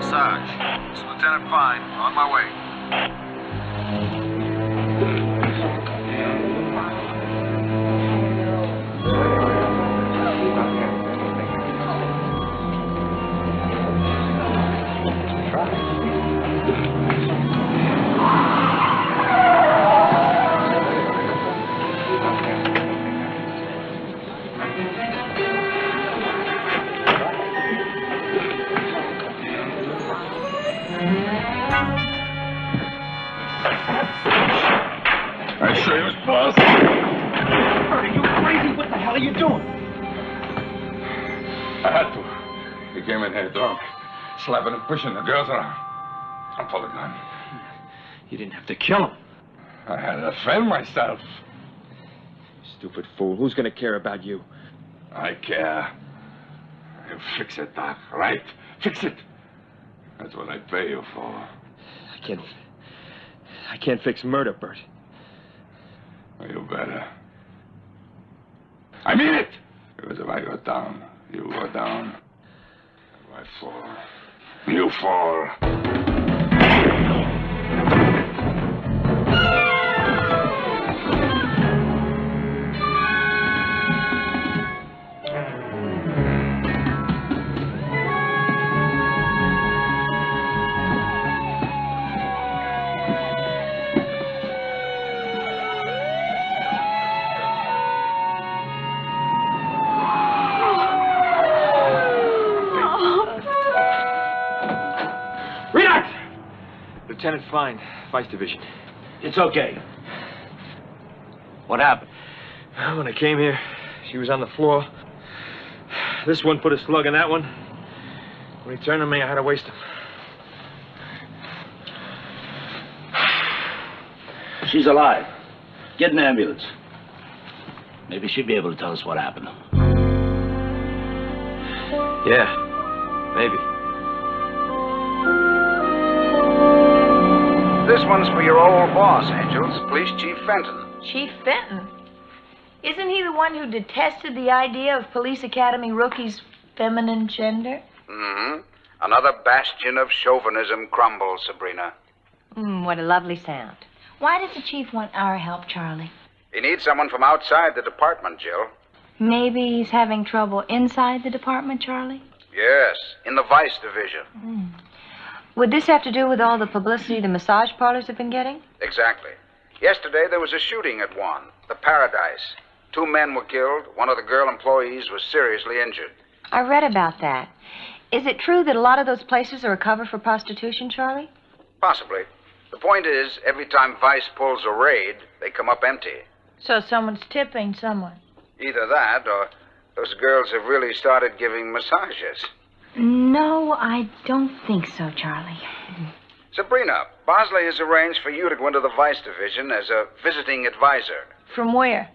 massage. This is Lieutenant Fine. On my way. I say it was boss. Are you crazy? What the hell are you doing? I had to. He came in here drunk, slapping and pushing the girls around. I pulled a gun. You didn't have to kill him. I had to defend myself. Stupid fool. Who's going to care about you? I care. You fix it, Doc, right? Fix it. That's what I pay you for. I can't fix murder, Bert. You better. I mean it! Because if I go down, you go down. If I fall, you fall. Lieutenant Fine, Vice Division. It's okay. What happened? When I came here, she was on the floor. This one put a slug in that one. When he turned on me, I had to waste him. She's alive. Get an ambulance. Maybe she'll be able to tell us what happened. Yeah, maybe. This one's for your old boss, Angels, Police Chief Fenton. Chief Fenton? Isn't he the one who detested the idea of police academy rookies' feminine gender? Mm-hmm. Another bastion of chauvinism crumbles, Sabrina. What a lovely sound. Why does the chief want our help, Charlie? He needs someone from outside the department, Jill. Maybe he's having trouble inside the department, Charlie? Yes, in the Vice Division. Would this have to do with all the publicity the massage parlors have been getting? Exactly. Yesterday there was a shooting at one, the Paradise. 2 men were killed. One of the girl employees was seriously injured. I read about that. Is it true that a lot of those places are a cover for prostitution, Charlie? Possibly. The point is, every time Vice pulls a raid, they come up empty. So someone's tipping someone. Either that, or those girls have really started giving massages. No, I don't think so, Charlie. Sabrina, Bosley has arranged for you to go into the Vice Division as a visiting advisor. From where?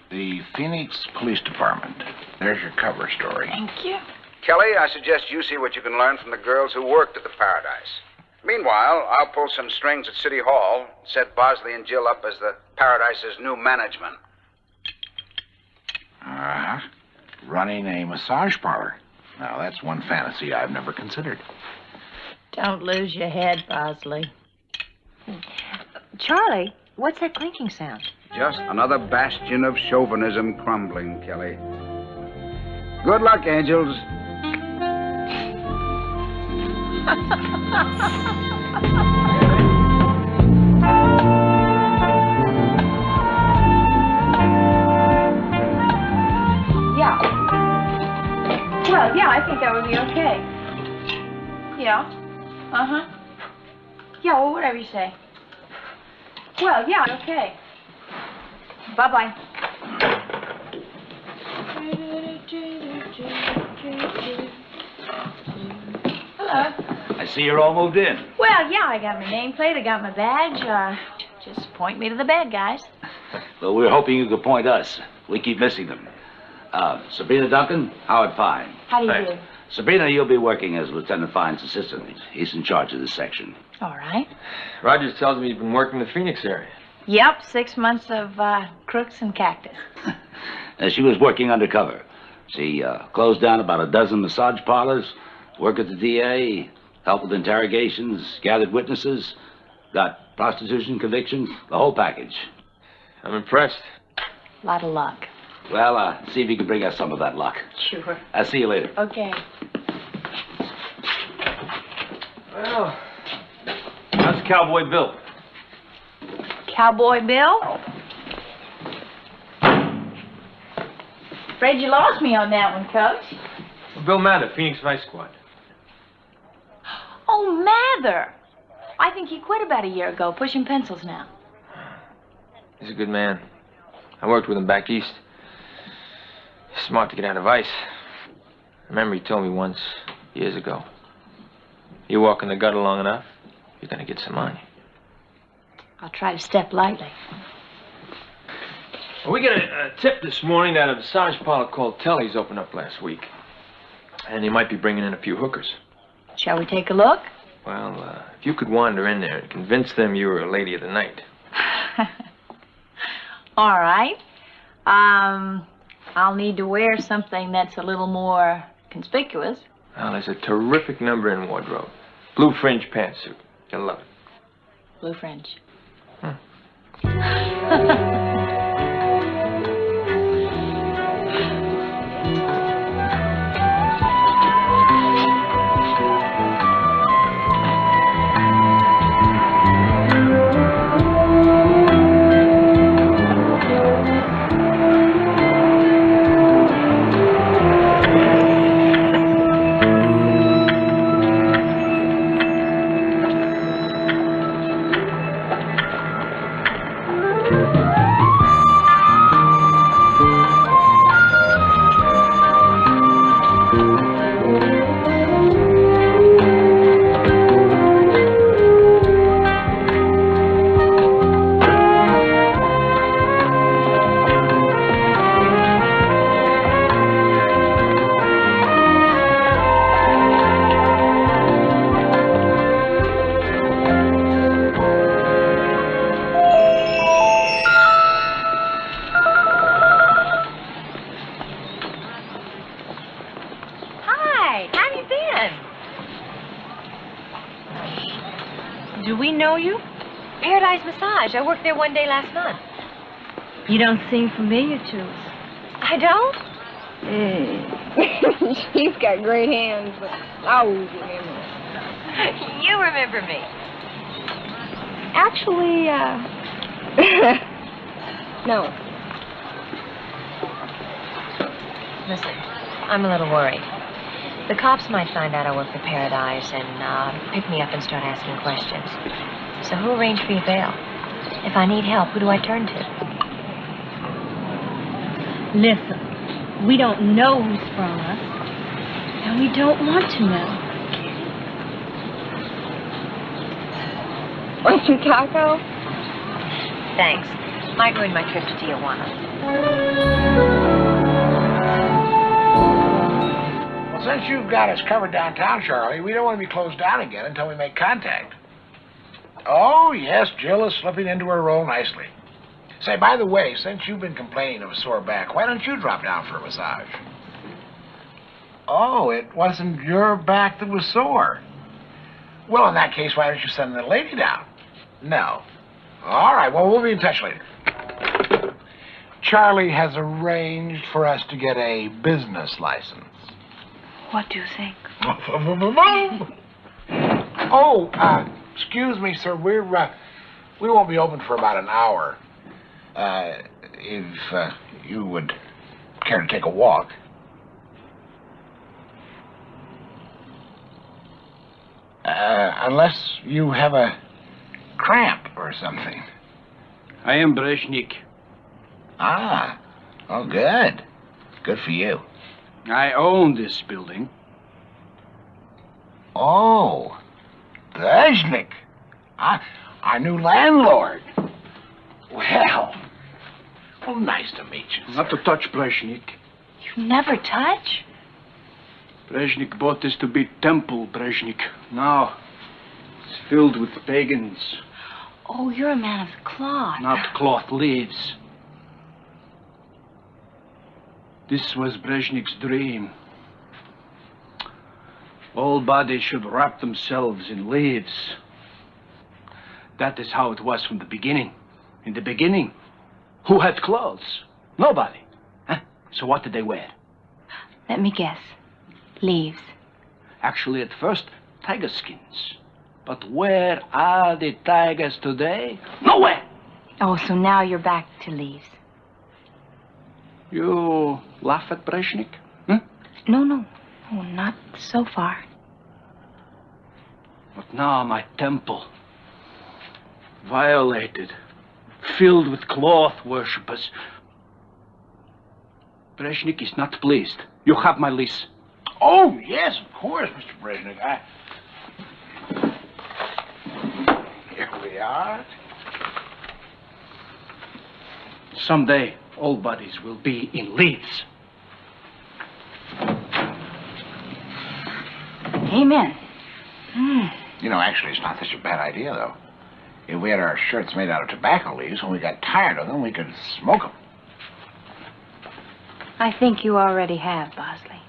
The Phoenix Police Department. There's your cover story. Thank you. Kelly, I suggest you see what you can learn from the girls who worked at the Paradise. Meanwhile, I'll pull some strings at City Hall, set Bosley and Jill up as the Paradise's new management. Uh-huh. Running a massage parlor. Now, that's one fantasy I've never considered. Don't lose your head, Bosley. Charlie, what's that clinking sound? Just another bastion of chauvinism crumbling, Kelly. Good luck, Angels. Yeah. Well, yeah, I think that would be okay. Yeah. Uh-huh. Yeah, well, whatever you say. Well, yeah, okay. Bye-bye. Hello. I see you're all moved in. Well, yeah, I got my nameplate, I got my badge. Just point me to the bed, guys. Well, we were hoping you could point us. We keep missing them. Sabrina Duncan, Howard Fine. How do you do? Sabrina, you'll be working as Lieutenant Fine's assistant. He's in charge of this section. All right. Rogers tells me you've been working the Phoenix area. Yep, 6 months of crooks and cactus. She was working undercover. She closed down about a dozen massage parlors, Work with the DA, help with interrogations, gathered witnesses, got prostitution convictions, the whole package. I'm impressed. A lot of luck. Well, see if you can bring us some of that luck. Sure. I'll see you later. Okay. Well, how's Cowboy Bill? Cowboy Bill? Afraid you lost me on that one, Coach. Bill Mather, Phoenix Vice Squad. Oh, Mather. I think he quit about a year ago, pushing pencils now. He's a good man. I worked with him back east. He's smart to get out of ice. I remember he told me once, years ago, you walk in the gutter long enough, you're gonna get some money. I'll try to step lightly. Well, we got a tip this morning that a massage parlor called Telly's opened up last week. And they might be bringing in a few hookers. Shall we take a look? Well, if you could wander in there and convince them you were a lady of the night. All right. I'll need to wear something that's a little more conspicuous. Well, there's a terrific number in wardrobe. Blue fringe pantsuit. You'll love it. Blue fringe. I worked there one day last month. You don't seem familiar to us. I don't? She's got great hands, but I always remember. You remember me. Actually, no. Listen, I'm a little worried. The cops might find out I work for Paradise and pick me up and start asking questions. So who arranged for your bail? If I need help, who do I turn to? Listen, we don't know who sprung us, and we don't want to know. Want some taco? Thanks. Might ruin my trip to Tijuana. Well, since you've got us covered downtown, Charlie, we don't want to be closed down again until we make contact. Oh, yes, Jill is slipping into her role nicely. Say, by the way, since you've been complaining of a sore back, why don't you drop down for a massage? Oh, it wasn't your back that was sore. Well, in that case, why don't you send the lady down? No. All right, well, we'll be in touch later. Charlie has arranged for us to get a business license. What do you think? Oh, excuse me, sir. We won't be open for about an hour. If you would care to take a walk. Unless you have a cramp or something. I am Brezhnik. Ah, oh, good. Good for you. I own this building. Oh, Brezhnik. Our new landlord. Well, nice to meet you, sir. Not to touch Brezhnik. You never touch? Brezhnik bought this to be Temple Brezhnik. Now, it's filled with pagans. Oh, you're a man of cloth. Not cloth leaves. This was Brezhnik's dream. All bodies should wrap themselves in leaves. That is how it was from the beginning. In the beginning, who had clothes? Nobody. Huh? So what did they wear? Let me guess. Leaves. Actually, at first, tiger skins. But where are the tigers today? Nowhere! Oh, so now you're back to leaves. You laugh at Brezhnev? No, not so far. But now my temple, violated, filled with cloth worshippers. Brezhnev is not pleased. You have my lease. Oh, yes, of course, Mr. Benedict. Here we are. Someday, all bodies will be in leaves. Amen. You know, actually, it's not such a bad idea, though. If we had our shirts made out of tobacco leaves, when we got tired of them, we could smoke them. I think you already have, Bosley.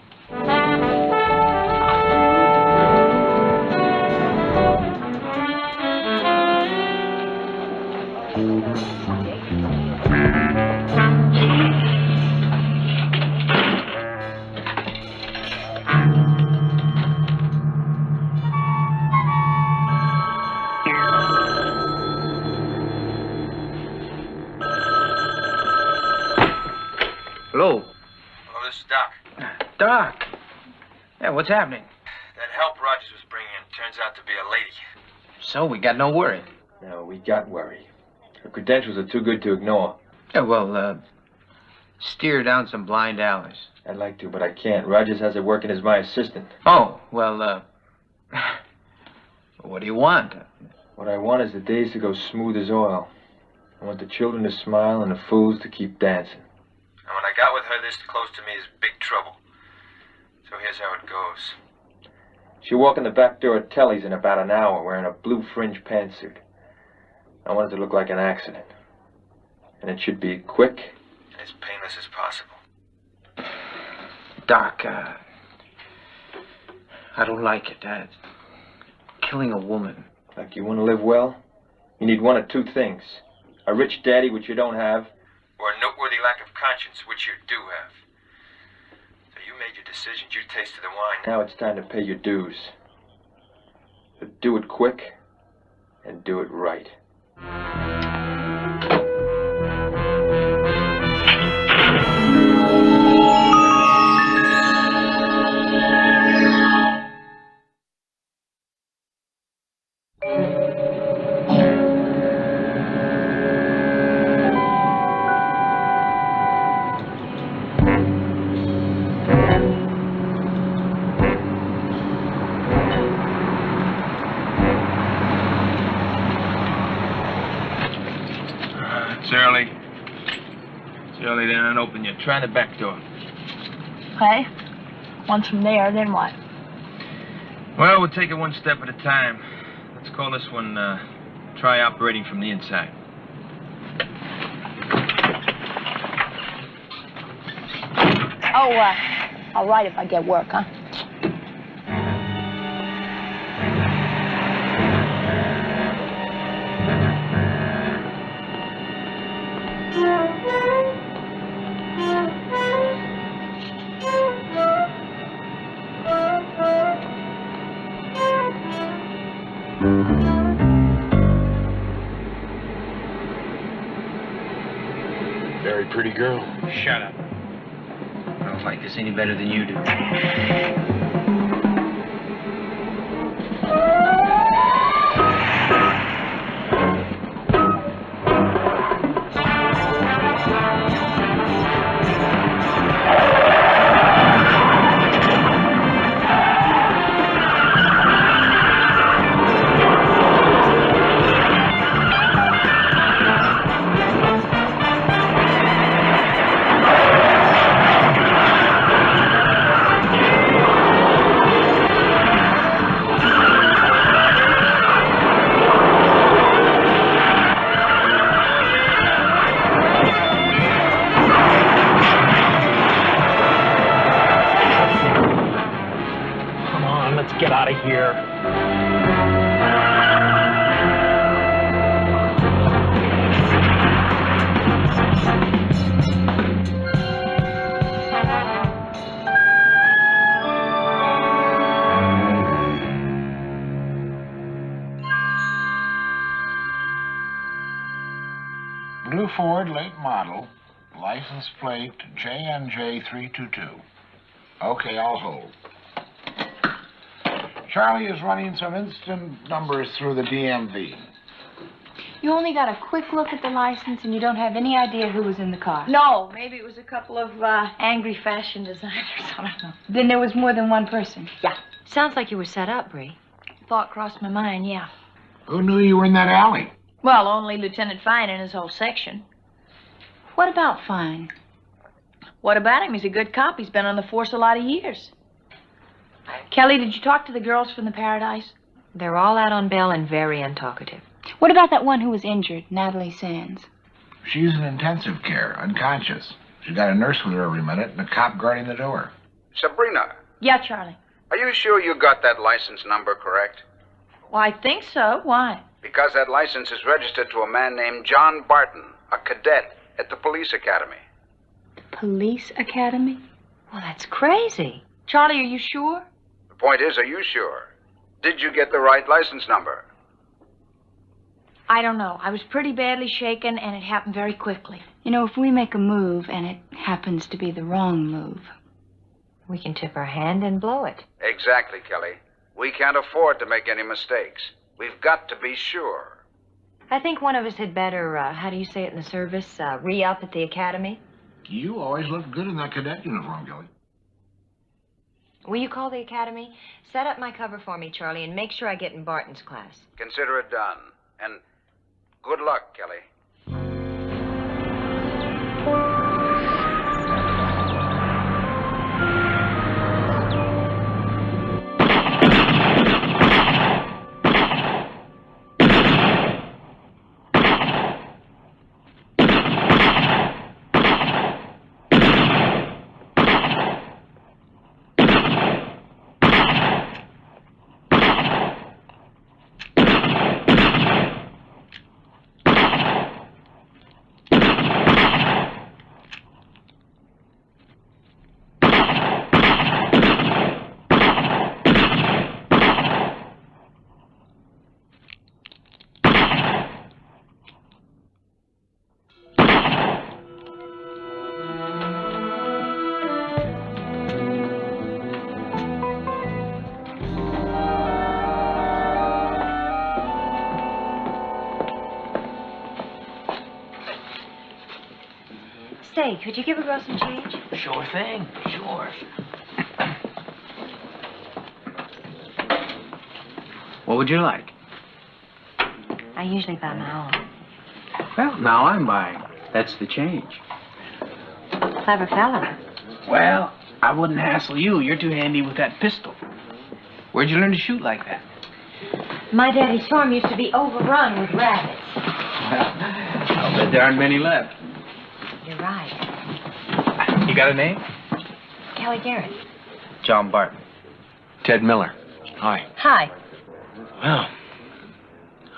Hello? Oh, this is Doc. Doc. Yeah, what's happening? That help Rogers was bringing in turns out to be a lady. So we got no worry. No, we got worry. Her credentials are too good to ignore. Yeah, well, steer down some blind alleys. I'd like to, but I can't. Rogers has her working as my assistant. Oh, well, what do you want? What I want is the days to go smooth as oil. I want the children to smile and the fools to keep dancing. And when I got with her this close to me is big trouble. So here's how it goes. She'll walk in the back door at Telly's in about an hour wearing a blue fringe pantsuit. I want it to look like an accident. And it should be quick. As painless as possible. Doc, I don't like it. Killing a woman. Like you want to live well? You need one of two things. A rich daddy, which you don't have. Or a noteworthy lack of conscience, which you do have. So you made your decisions, you tasted the wine. Now it's time to pay your dues. But do it quick and do it right. It's early. It's early, they don't open yet. Try the back door. Okay. Once from there, then what? Well, we'll take it one step at a time. Let's call this one, try operating from the inside. Oh, all right if I get work, huh? Very pretty girl. Shut up. I don't like this any better than you do. Ford, late model, license plate JNJ322. Okay, I'll hold. Charlie is running some instant numbers through the DMV. You only got a quick look at the license and you don't have any idea who was in the car? No, maybe it was a couple of angry fashion designers. I don't know. Then there was more than one person? Yeah. Sounds like you were set up, Bree. Thought crossed my mind, yeah. Who knew you were in that alley? Well, only Lieutenant Fine and his whole section. What about Fine? What about him? He's a good cop. He's been on the force a lot of years. Kelly, did you talk to the girls from the Paradise? They're all out on bail and very untalkative. What about that one who was injured, Natalie Sands? She's in intensive care, unconscious. She's got a nurse with her every minute and a cop guarding the door. Sabrina, Yeah, Charlie. are you sure you got that license number correct? Well, I think so. Why? Because that license is registered to a man named John Barton, a cadet at the police academy. Police Academy? Well, that's crazy. Charlie, are you sure? The point is, are you sure? Did you get the right license number? I don't know. I was pretty badly shaken, and it happened very quickly. You know, if we make a move and it happens to be the wrong move. We can tip our hand and blow it. Exactly, Kelly. We can't afford to make any mistakes. We've got to be sure. I think one of us had better, how do you say it in the service, re-up at the academy. You always looked good in that cadet uniform, Kelly. Will you call the academy? Set up my cover for me, Charlie, and make sure I get in Barton's class. Consider it done. And good luck, Kelly. Say, could you give a girl some change? Sure thing, sure. What would you like? I usually buy my own. Well, now I'm buying. That's the change. Clever fella. Well, I wouldn't hassle you. You're too handy with that pistol. Where'd you learn to shoot like that? My daddy's farm used to be overrun with rabbits. Well, I'll bet there aren't many left. You're right. You got a name? Kelly Garrett. John Barton. Ted Miller. Hi. Hi. Well,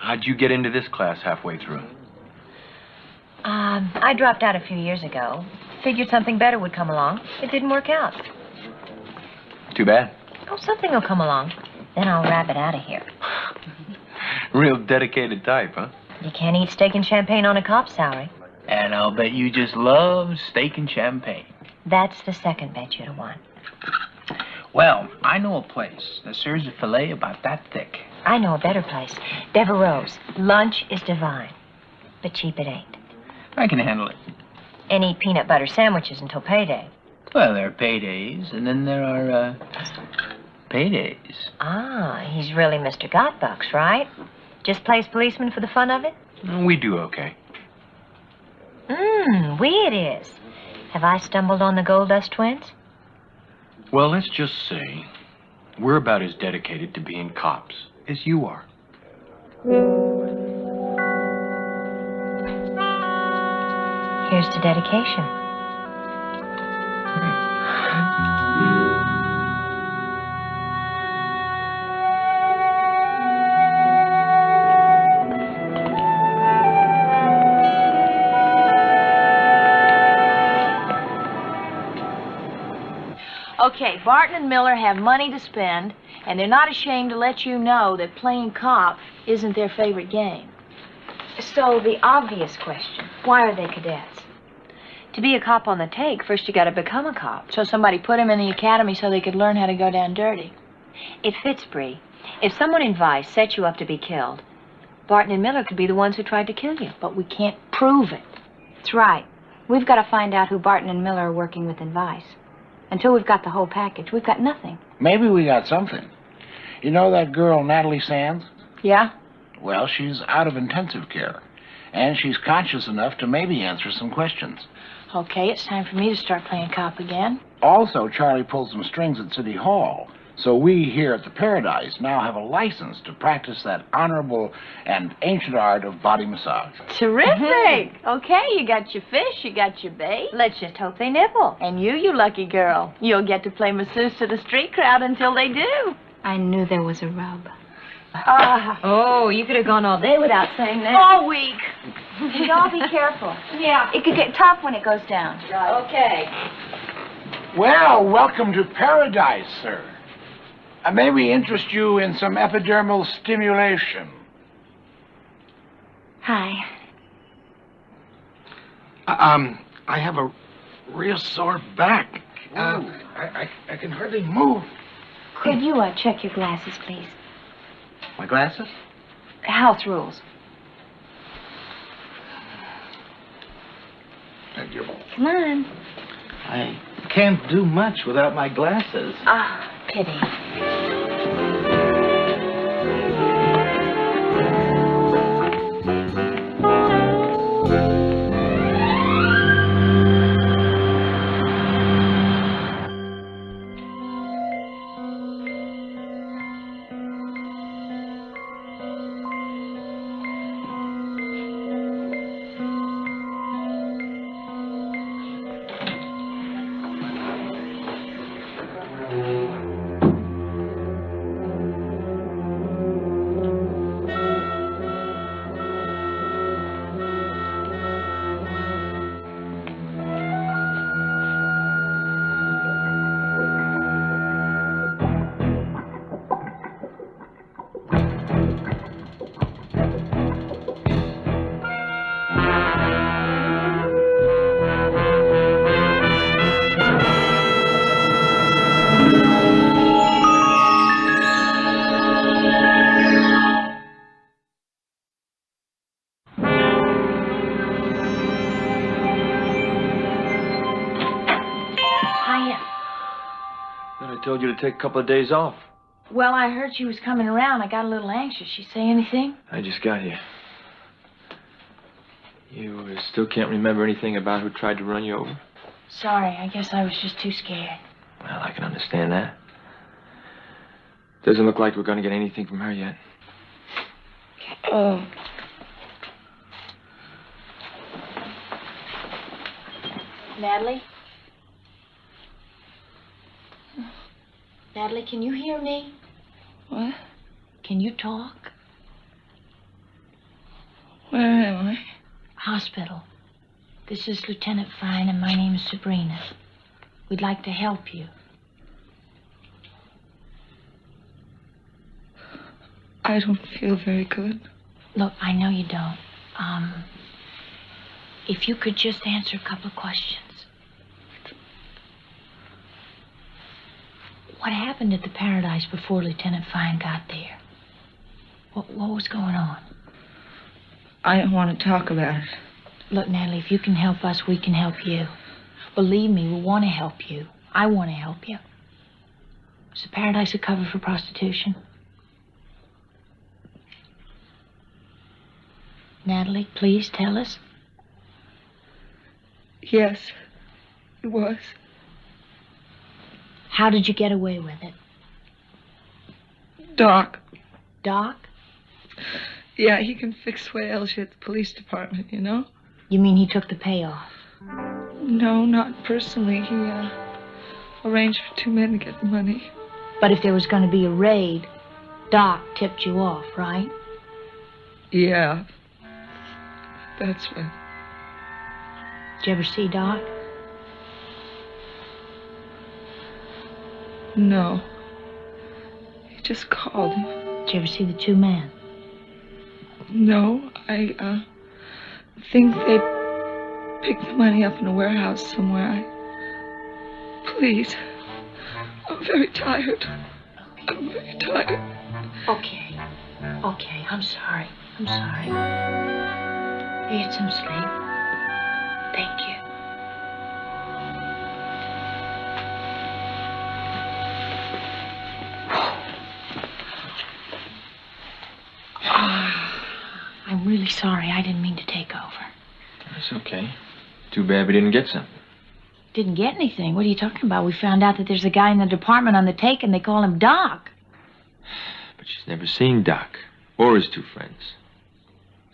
how'd you get into this class halfway through? I dropped out a few years ago. Figured something better would come along. It didn't work out. Too bad. Oh, something will come along. Then I'll wrap it out of here. Real dedicated type, huh? You can't eat steak and champagne on a cop's salary. And I'll bet you just love steak and champagne. That's the second bet you'd have won. Well, I know a place that serves a filet about that thick. I know a better place. Devereaux's. Lunch is divine. But cheap it ain't. I can handle it. And eat peanut butter sandwiches until payday. Well, there are paydays, and then there are, paydays. Ah, he's really Mr. Gotbucks, right? Just plays policeman for the fun of it? We do okay. We it is. Have I stumbled on the Gold Dust Twins? Well, let's just say we're about as dedicated to being cops as you are. Here's to dedication. Okay, Barton and Miller have money to spend, and they're not ashamed to let you know that playing cop isn't their favorite game. So the obvious question, why are they cadets? To be a cop on the take, first you gotta become a cop. So somebody put him in the academy so they could learn how to go down dirty. It fits, Bree. If someone in Vice set you up to be killed, Barton and Miller could be the ones who tried to kill you. But we can't prove it. That's right. We've got to find out who Barton and Miller are working with in Vice. Until we've got the whole package, we've got nothing. Maybe we got something. You know that girl, Natalie Sands? Yeah? Well, she's out of intensive care. And she's conscious enough to maybe answer some questions. Okay, it's time for me to start playing cop again. Also, Charlie pulled some strings at City Hall. So we here at the Paradise now have a license to practice that honorable and ancient art of body massage. Terrific! Okay, you got your fish, you got your bait. Let's just hope they nibble. And you lucky girl. You'll get to play masseuse to the street crowd until they do. I knew there was a rub. Oh, you could have gone all day without saying that. All week. Y'all be careful. Yeah. It could get tough when it goes down. Okay. Well, welcome to Paradise, sir. May we interest you in some epidermal stimulation? Hi. I have a real sore back. I can hardly move. Could you check your glasses, please? My glasses? House rules. Thank you. Come on. I can't do much without my glasses. Ah, pity. I told you to take a couple of days off. Well, I heard she was coming around. I got a little anxious. She say anything? I just got here. You still can't remember anything about who tried to run you over? Sorry, I guess I was just too scared. Well, I can understand that. Doesn't look like we're going to get anything from her yet. Oh. Natalie? Natalie, can you hear me? What? Can you talk? Where am I? Hospital. This is Lieutenant Fine, and my name is Sabrina. We'd like to help you. I don't feel very good. Look, I know you don't. If you could just answer a couple of questions. What happened at the Paradise before Lieutenant Fine got there? What was going on? I don't want to talk about it. Look, Natalie, if you can help us, we can help you. Believe me, we want to help you. I want to help you. Is the Paradise a cover for prostitution? Natalie, please tell us. Yes, it was. How did you get away with it? Doc. Doc? Yeah, he can fix whales at the police department, you know? You mean he took the payoff? No, not personally. He arranged for two men to get the money. But if there was going to be a raid, Doc tipped you off, right? Yeah. That's right. Did you ever see Doc? No. He just called him. Did you ever see the two men? No, I think they picked the money up in a warehouse somewhere. Please. I'm very tired. I'm very tired. Okay. Okay, I'm sorry. I'm sorry. Get some sleep. Thank you. I'm really sorry. I didn't mean to take over. That's okay. Too bad we didn't get some. Didn't get anything. What are you talking about? We found out that there's a guy in the department on the take, and they call him Doc. But she's never seen Doc or his two friends.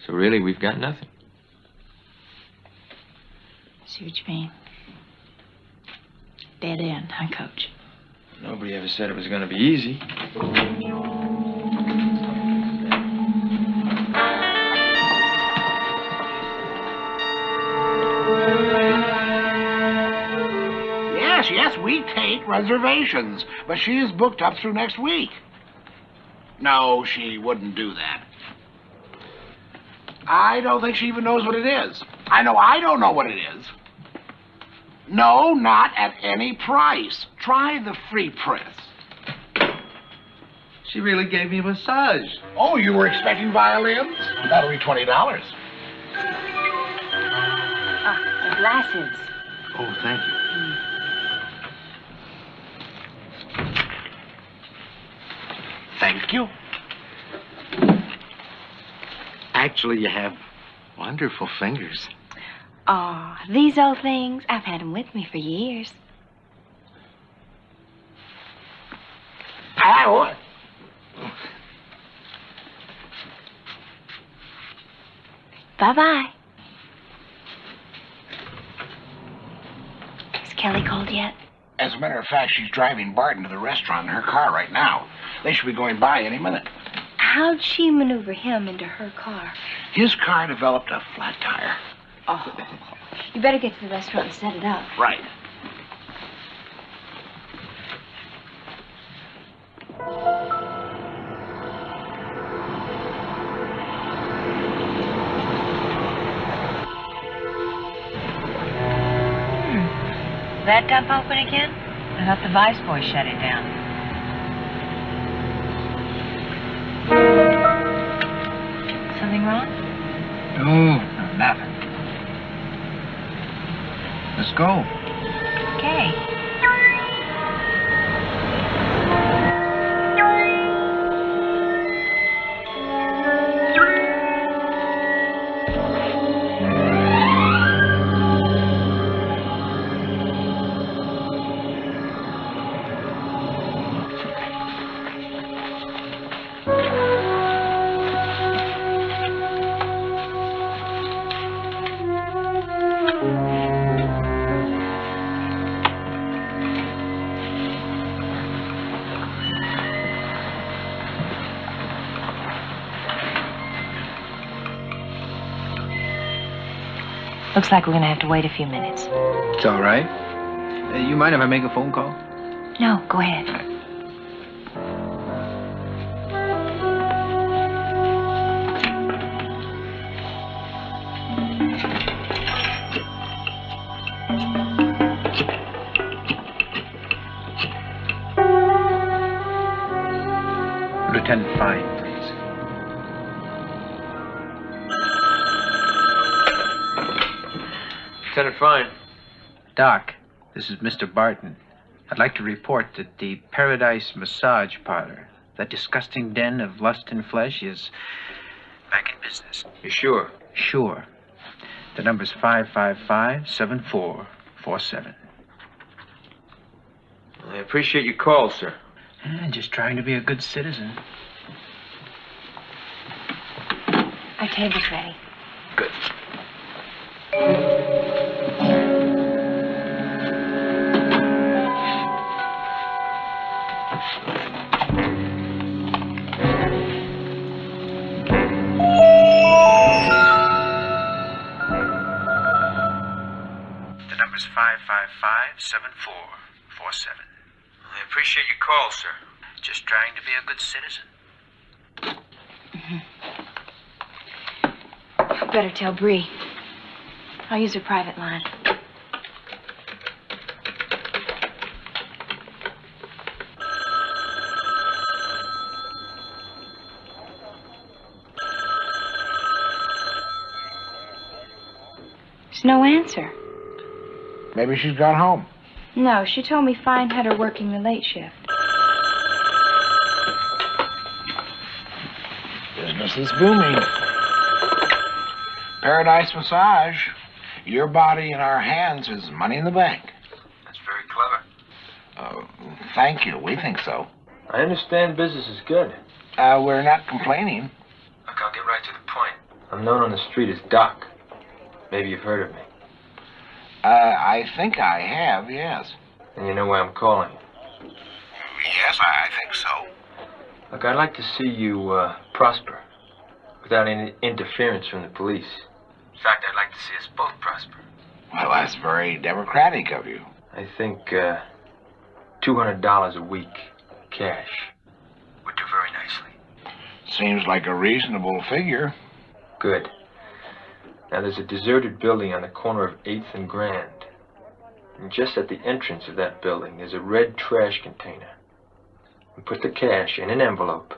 So really, we've got nothing. See what you mean. Dead end, huh, Coach? Nobody ever said it was going to be easy. Yes, we take reservations, but she is booked up through next week. No, she wouldn't do that. I don't think she even knows what it is. I know I don't know what it is. No, not at any price. Try the free press. She really gave me a massage. Oh, you were expecting violins? That'll be $20. The glasses. Oh, thank you. Thank you. Actually, you have wonderful fingers. Oh, these old things, I've had them with me for years. What? Bye-bye. Has Kelly called yet? As a matter of fact, she's driving Barton to the restaurant in her car right now. They should be going by any minute. How'd she maneuver him into her car? His car developed a flat tire. Oh, you better get to the restaurant and set it up. Right. That dump open again? I thought the vice boy shut it down. Something wrong? No, nothing. Let's go. Okay. Looks like we're gonna have to wait a few minutes. It's all right. You mind if I make a phone call? No, go ahead. Lieutenant Fine, please. Lieutenant Fine. Doc, this is Mr. Barton. I'd like to report that the Paradise Massage Parlor, that disgusting den of lust and flesh, is back in business. You sure? Sure. The number's 555-7447. Well, I appreciate your call, sir. Just trying to be a good citizen. Our table's ready. Good. The number's 555-7447. I appreciate your call, sir. Just trying to be a good citizen. better tell Bree. I'll use her private line. There's no answer. Maybe she's gone home. No, she told me Fine had her working the late shift. Business is booming. Paradise Massage. Your body in our hands is money in the bank. That's very clever. Thank you. We think so. I understand business is good. We're not complaining. Look, I'll get right to the point. I'm known on the street as Doc. Maybe you've heard of me. I think I have, yes. And you know why I'm calling. Yes, I think so. Look, I'd like to see you prosper without any interference from the police. In fact, I'd like to see us both prosper. Well, that's very democratic of you. I think $200 a week, cash. Would do very nicely. Seems like a reasonable figure. Good. Now, there's a deserted building on the corner of 8th and Grand. And just at the entrance of that building, there's a red trash container. And put the cash in an envelope.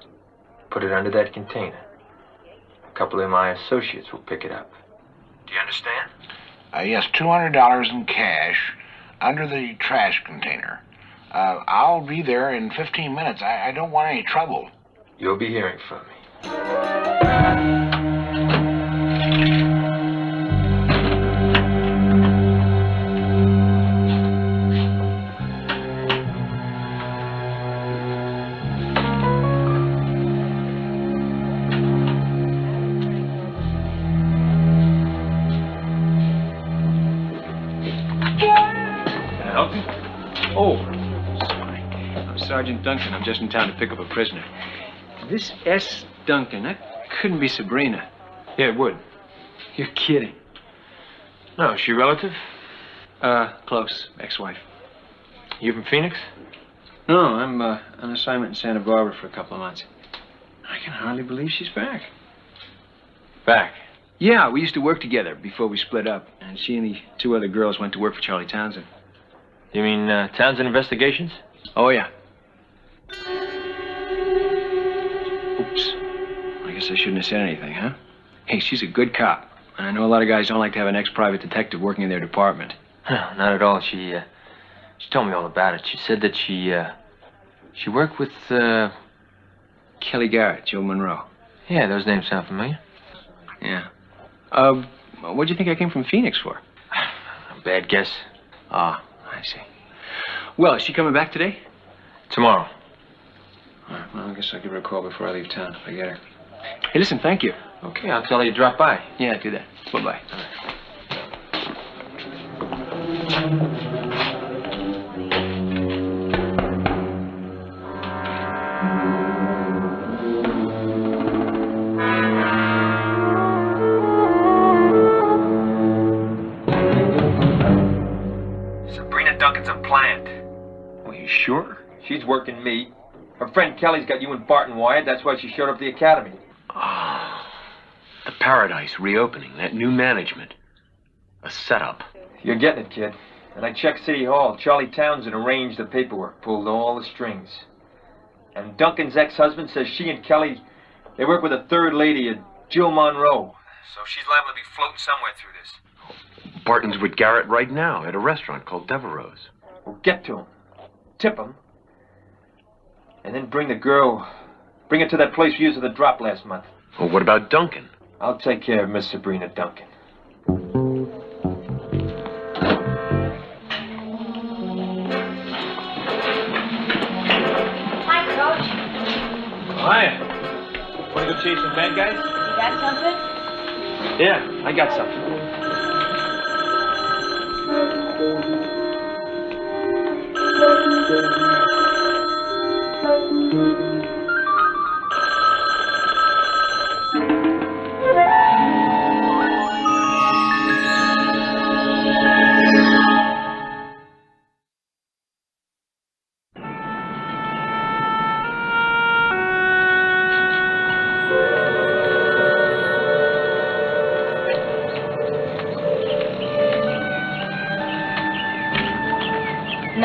Put it under that container. A couple of my associates will pick it up. Do you understand? Yes, $200 in cash under the trash container. I'll be there in 15 minutes. I don't want any trouble. You'll be hearing from me. Sergeant Duncan. I'm just in town to pick up a prisoner. This S. Duncan, that couldn't be Sabrina. Yeah, it would. You're kidding. No, is she a relative? Close. Ex-wife. You from Phoenix? No, I'm on assignment in Santa Barbara for a couple of months. I can hardly believe she's back. Back? Yeah, we used to work together before we split up. And she and the two other girls went to work for Charlie Townsend. You mean Townsend Investigations? Oh, yeah. Oops. I guess I shouldn't have said anything, huh? Hey, she's a good cop. And I know a lot of guys don't like to have an ex-private detective working in their department. No, not at all. She told me all about it. She said that she worked with, Kelly Garrett, Joe Monroe. Yeah, those names sound familiar. Yeah. What'd you think I came from Phoenix for? A bad guess. Ah, I see. Well, is she coming back today? Tomorrow. All right, well, I guess I'll give her a call before I leave town if I get her. Hey, listen, thank you. Okay, I'll tell her you drop by. Yeah, do that. Bye-bye. All right. Sabrina Duncan's a plant. Well, you sure? She's working me. Her friend Kelly's got you and Barton wired. That's why she showed up at the academy. Ah, the Paradise reopening, that new management. A setup. You're getting it, kid. And I checked City Hall. Charlie Townsend arranged the paperwork, pulled all the strings. And Duncan's ex-husband says she and Kelly, they work with a third lady, Jill Monroe. So she's liable to be floating somewhere through this. Barton's with Garrett right now at a restaurant called Devereaux's. Well, get to him. Tip him. And then bring her to that place we used at the drop last month. Well, what about Duncan? I'll take care of Miss Sabrina Duncan. Hi, Coach. Hiya. Want to go chase some bad guys? You got something? Yeah, I got something.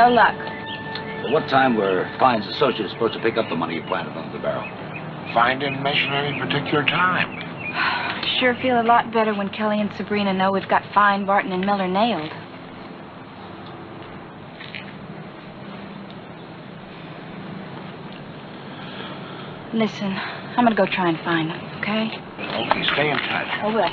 No luck. At what time were Fine's associates supposed to pick up the money you planted under the barrel? Fine didn't mention any particular time. Sure feel a lot better when Kelly and Sabrina know we've got Fine, Barton, and Miller nailed. Listen, I'm gonna go try and find them, okay? Okay, stay in touch. I will.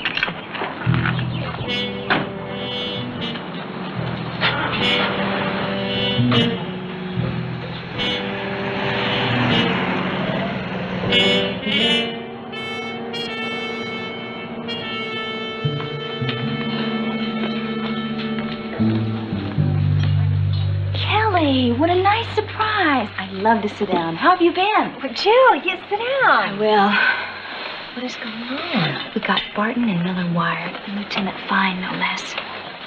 Kelly, what a nice surprise. I'd love to sit down. How have you been? Well, Jill, yes, sit down. I will. What is going on? We got Barton and Miller wired, and Lieutenant Fine, no less.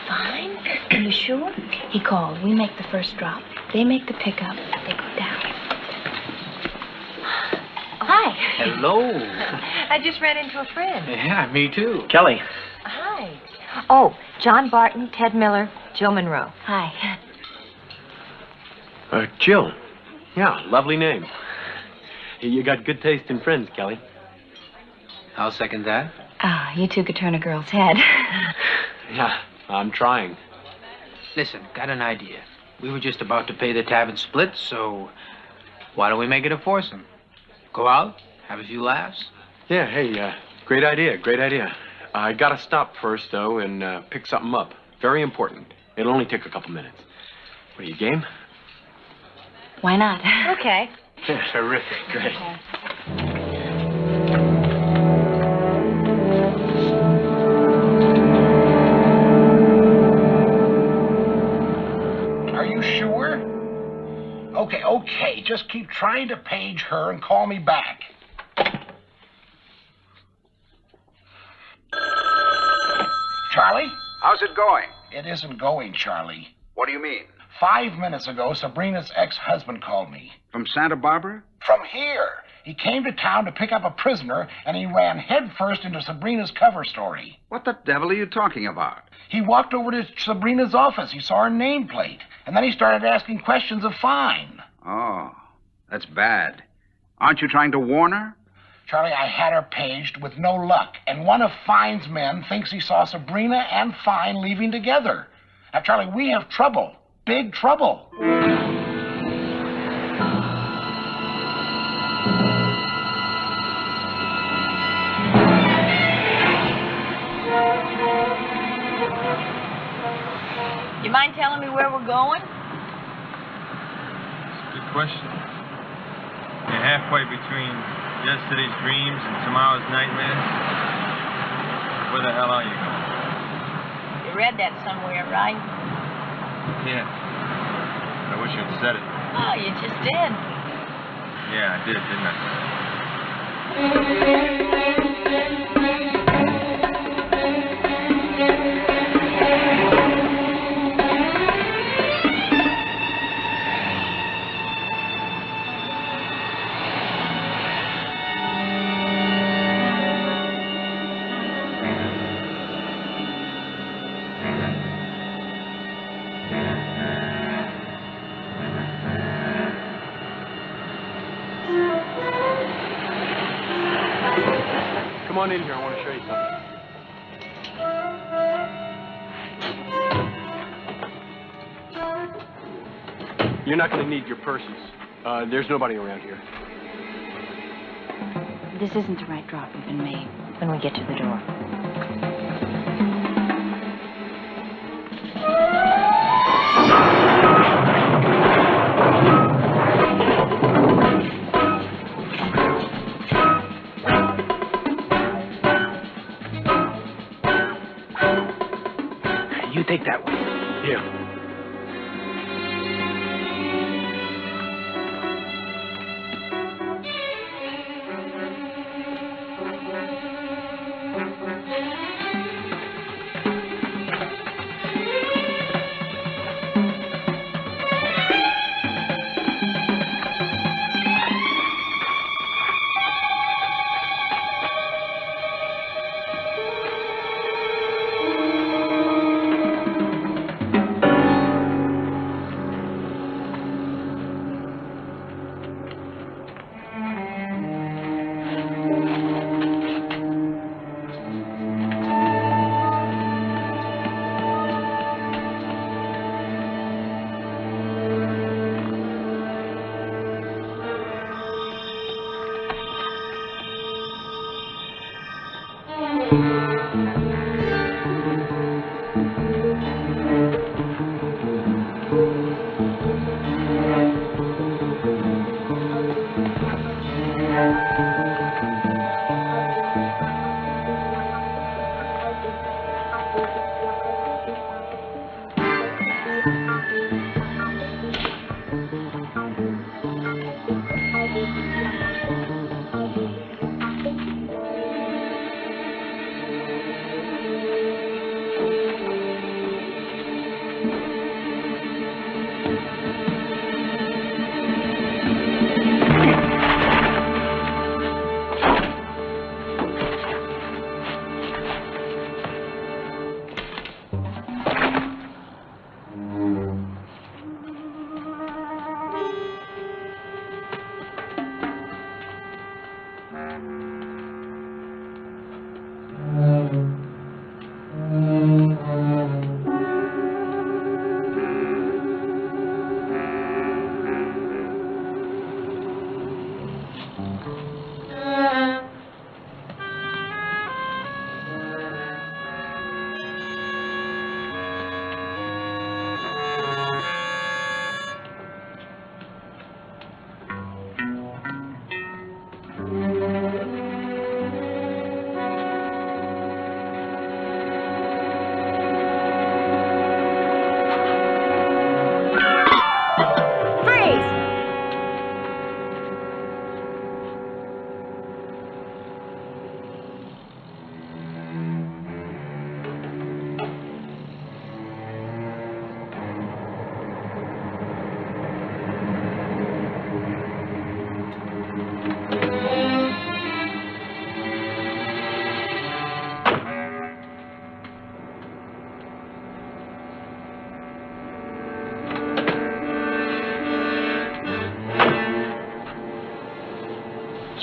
Fine? Are you sure? He called. We make the first drop. They make the pickup. They go down. Hi. Hello. I just ran into a friend. Yeah, me too. Kelly. Hi. Oh, John Barton, Ted Miller, Jill Monroe. Hi. Jill. Yeah, lovely name. You got good taste in friends, Kelly. I'll second that. Ah, you two could turn a girl's head. Yeah, I'm trying. Listen, got an idea. We were just about to pay the tab and split, so why don't we make it a foursome? Go out, have a few laughs. Yeah, hey, great idea, great idea. I gotta stop first, though, and pick something up. Very important. It'll only take a couple minutes. What are you, game? Why not? Okay. Yeah, terrific, great. Are you sure? Okay. Just keep trying to page her and call me back. Charlie? How's it going? It isn't going, Charlie. What do you mean? 5 minutes ago, Sabrina's ex-husband called me. From Santa Barbara? From here. He came to town to pick up a prisoner, and he ran headfirst into Sabrina's cover story. What the devil are you talking about? He walked over to Sabrina's office. He saw her nameplate, and then he started asking questions of Fine. Oh, that's bad. Aren't you trying to warn her? Charlie, I had her paged with no luck, and one of Fine's men thinks he saw Sabrina and Fine leaving together. Now, Charlie, we have trouble. Big trouble. You mind telling me where we're going? Good question. You're halfway between yesterday's dreams and tomorrow's nightmares. Where the hell are you going? You read that somewhere, right? Yeah. I wish you'd said it. Oh, you just did. Yeah, I did, didn't I? Come on in here. I want to show you something. You're not going to need your purses. There's nobody around here. This isn't the right drop we've been made. When we get to the door. You take that one. Yeah.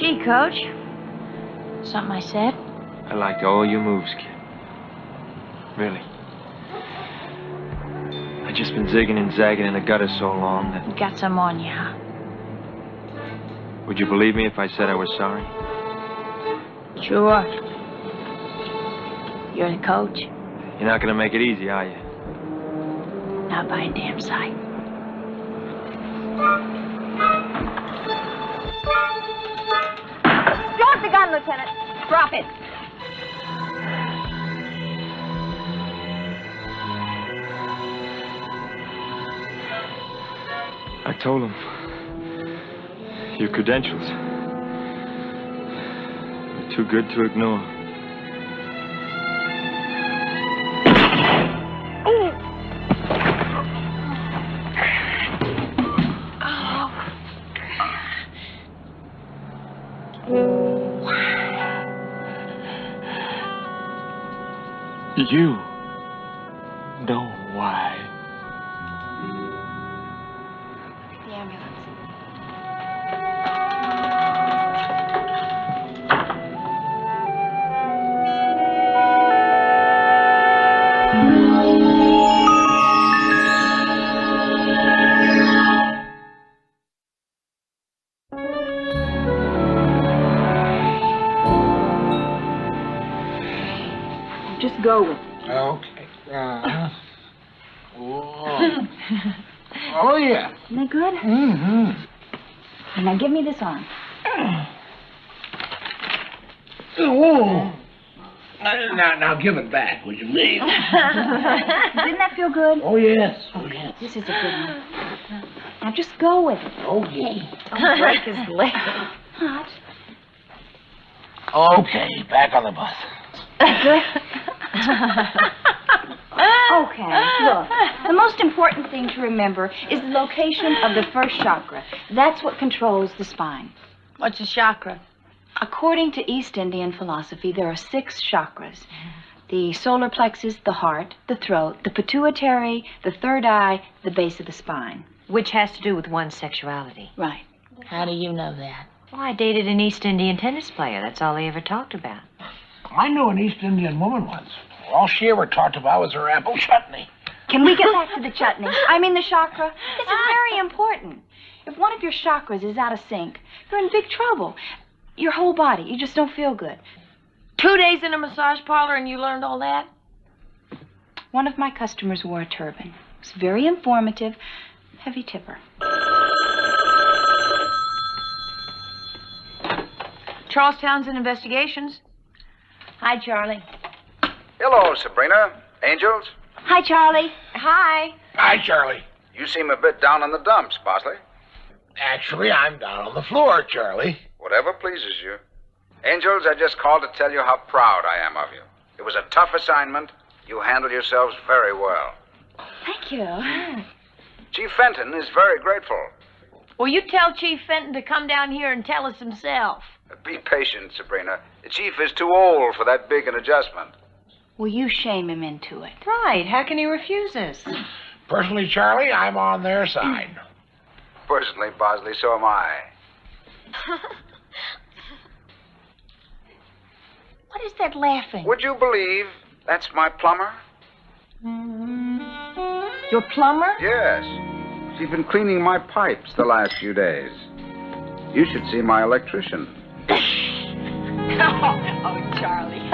Gee, Coach. Something I said? I liked all your moves, kid. Really. I just been zigging and zagging in the gutter so long that... You got some on you, huh? Would you believe me if I said I was sorry? Sure. You're the coach? You're not gonna make it easy, are you? Not by a damn sight. Drop the gun, Lieutenant. Drop it. I told him. Your credentials. They're too good to ignore. You know why. The ambulance. Just go with it. Okay. Oh, yeah. Isn't that good? Mm-hmm. Now give me this arm. Oh. Now give it back, would you, please? Didn't that feel good? Oh, yes. Oh, yes. This is a good one. Now just go with it. Okay. Don't break his leg. Hot. Okay, back on the bus. Okay, look. The most important thing to remember is the location of the first chakra. That's what controls the spine. What's a chakra? According to East Indian philosophy, there are 6 chakras. The solar plexus, the heart, the throat, the pituitary, the third eye, the base of the spine. Which has to do with one's sexuality. Right. How do you know that? Well, I dated an East Indian tennis player. That's all they ever talked about. I knew an East Indian woman once. All she ever talked about was her apple chutney. Can we get back to the chutney? I mean the chakra. This is very important. If one of your chakras is out of sync, you're in big trouble. Your whole body, you just don't feel good. 2 days in a massage parlor and you learned all that? One of my customers wore a turban. It was very informative. Heavy tipper. Charles Townsend Investigations. Hi, Charlie. Hello, Sabrina. Angels? Hi, Charlie. Hi. Hi, Charlie. You seem a bit down in the dumps, Bosley. Actually, I'm down on the floor, Charlie. Whatever pleases you. Angels, I just called to tell you how proud I am of you. It was a tough assignment. You handled yourselves very well. Thank you. Chief Fenton is very grateful. Well, you tell Chief Fenton to come down here and tell us himself. Be patient, Sabrina. The chief is too old for that big an adjustment. Will you shame him into it? Right. How can he refuse us? Personally, Charlie, I'm on their side. Personally, Bosley, so am I. What is that laughing? Would you believe that's my plumber? Your plumber? Yes. She's been cleaning my pipes the last few days. You should see my electrician. Oh, Charlie.